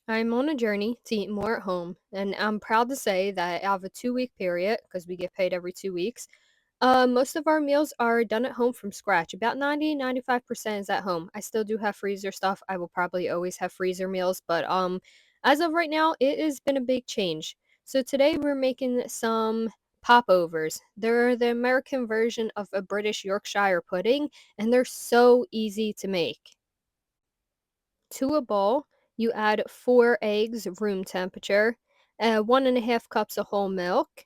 I'm on a journey to eat more at home, and I'm proud to say that out of a 2 week period, because we get paid every 2 weeks, most of our meals are done at home from scratch. About 95% is at home. I still do have freezer stuff. I will probably always have freezer meals, but as of right now, it has been a big change. So today we're making some popovers. They're the American version of a British Yorkshire pudding, and they're so easy to make. To a bowl, you add 4 eggs room temperature, 1 1/2 cups of whole milk,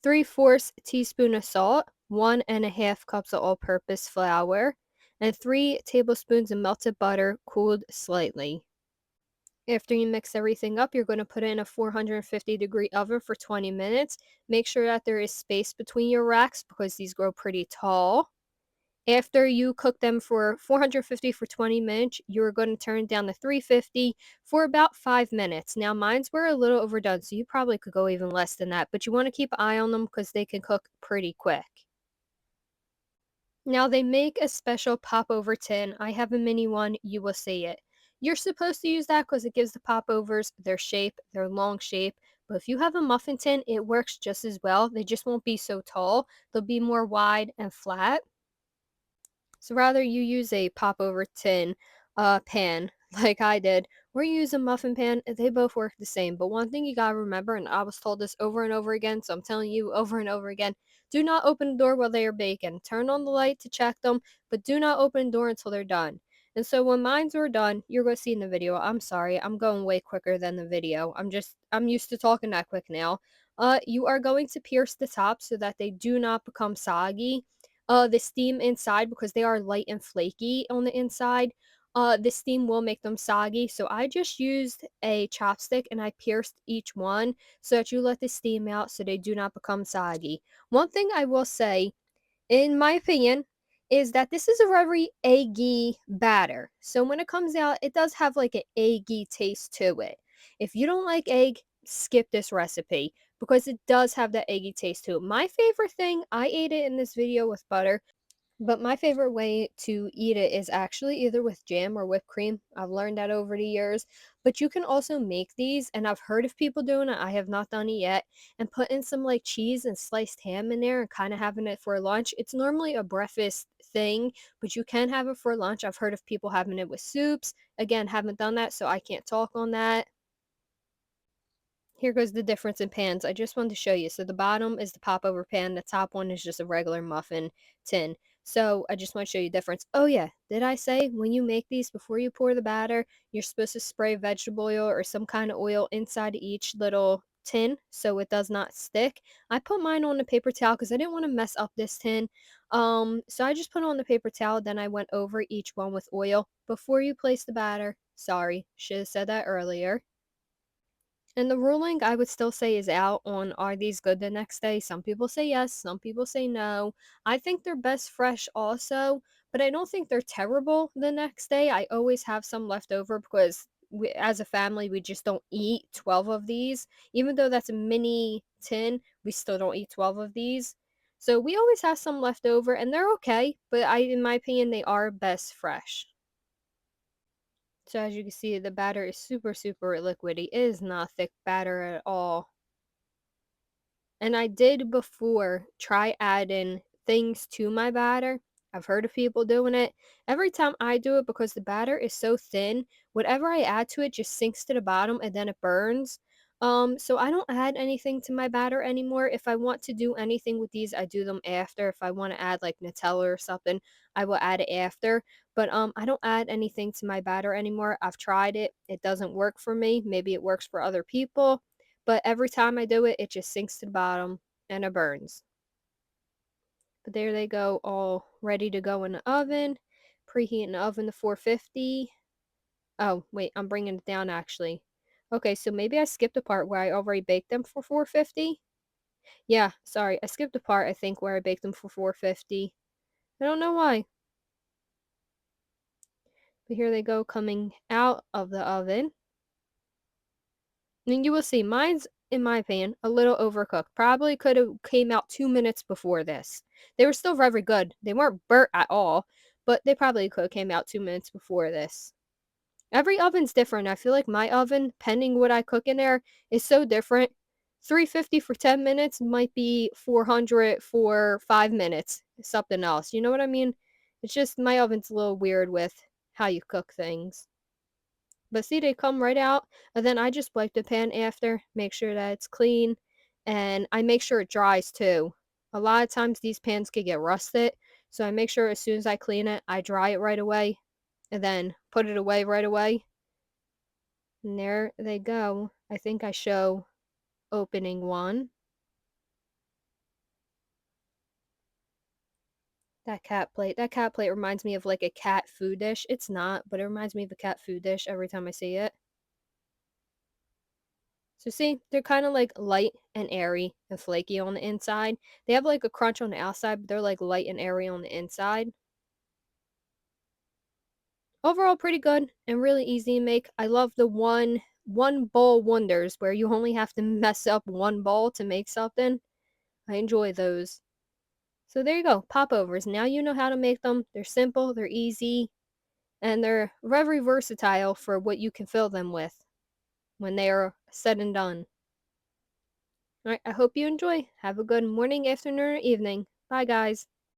3/4 teaspoon of salt, 1 1/2 cups of all-purpose flour, and 3 tablespoons of melted butter cooled slightly. After you mix everything up, you're going to put it in a 450-degree oven for 20 minutes. Make sure that there is space between your racks because these grow pretty tall. After you cook them for 450 for 20 minutes, you're going to turn down to 350 for about 5 minutes. Now, mine's were a little overdone, so you probably could go even less than that, but you want to keep an eye on them because they can cook pretty quick. Now, they make a special popover tin. I have a mini one, you will see it. You're supposed to use that because it gives the popovers their shape, their long shape. But if you have a muffin tin, it works just as well. They just won't be so tall, they'll be more wide and flat. So rather you use a popover tin pan like I did, or you use a muffin pan, they both work the same. But one thing you gotta remember, and I was told this over and over again, so I'm telling you over and over again, do not open the door while they are baking. Turn on the light to check them, but do not open the door until they're done. And so when mines were done, you're gonna see in the video. I'm sorry, I'm going way quicker than the video. I'm used to talking that quick now. You are going to pierce the top so that they do not become soggy. The steam inside, because they are light and flaky on the inside, the steam will make them soggy. So I just used a chopstick and I pierced each one so that you let the steam out so they do not become soggy. One thing I will say, in my opinion, is that this is a very eggy batter. So when it comes out, it does have like an eggy taste to it. If you don't like egg, skip this recipe because it does have that eggy taste to it. My favorite thing, I ate it in this video with butter, but my favorite way to eat it is actually either with jam or whipped cream. I've learned that over the years. But you can also make these, and I've heard of people doing it. I have not done it yet. And put in some like cheese and sliced ham in there and kind of having it for lunch. It's normally a breakfast thing, but you can have it for lunch. I've heard of people having it with soups. Again, haven't done that, so I can't talk on that. Here goes the difference in pans. I just wanted to show you. So the bottom is the popover pan. The top one is just a regular muffin tin. So I just want to show you the difference. Oh yeah, did I say when you make these, before you pour the batter, you're supposed to spray vegetable oil or some kind of oil inside each little tin so it does not stick. I put mine on the paper towel because I didn't want to mess up this tin. So I just put it on the paper towel, then I went over each one with oil before you place the batter. Sorry, should have said that earlier. And the ruling, I would still say, is out on are these good the next day. Some people say yes, some people say no. I think they're best fresh also, but I don't think they're terrible the next day. I always have some left over because as a family, we just don't eat 12 of these. Even though that's a mini tin, we still don't eat 12 of these. So we always have some left over and they're okay, but in my opinion, they are best fresh. So as you can see, the batter is super, super liquidy. It is not thick batter at all. And I did before try adding things to my batter. I've heard of people doing it. Every time I do it, because the batter is so thin, whatever I add to it just sinks to the bottom and then it burns. So I don't add anything to my batter anymore. If I want to do anything with these, I do them after. If I want to add like Nutella or something, I will add it after. But I don't add anything to my batter anymore. I've tried it. It doesn't work for me. Maybe it works for other people. But every time I do it, it just sinks to the bottom and it burns. But there they go, all ready to go in the oven. Preheating the oven to 450. Oh, wait, I'm bringing it down actually. Okay, so maybe I skipped a part where I already baked them for 450. Yeah, sorry, I skipped a part, I think, where I baked them for 450. I don't know why. But here they go coming out of the oven. And you will see mine's, in my opinion, a little overcooked. Probably could have came out 2 minutes before this. They were still very good. They weren't burnt at all, but they probably could have came out 2 minutes before this. Every oven's different. I feel like my oven, pending what I cook in there, is so different. 350 for 10 minutes might be 400 for 5 minutes, something else. You know what I mean? It's just my oven's a little weird with how you cook things. But see, they come right out, and then I just wipe the pan after, make sure that it's clean, and I make sure it dries too. A lot of times these pans could get rusted, so I make sure as soon as I clean it, I dry it right away, and then put it away right away. And there they go. I think I show opening one. That cat plate reminds me of like a cat food dish. It's not, but it reminds me of a cat food dish every time I see it. So see, they're kind of like light and airy and flaky on the inside. They have like a crunch on the outside, but they're like light and airy on the inside. Overall, pretty good and really easy to make. I love the one bowl wonders where you only have to mess up one bowl to make something. I enjoy those. So there you go, popovers. Now you know how to make them. They're simple, they're easy, and they're very versatile for what you can fill them with when they are said and done. All right, I hope you enjoy. Have a good morning, afternoon, or evening. Bye, guys.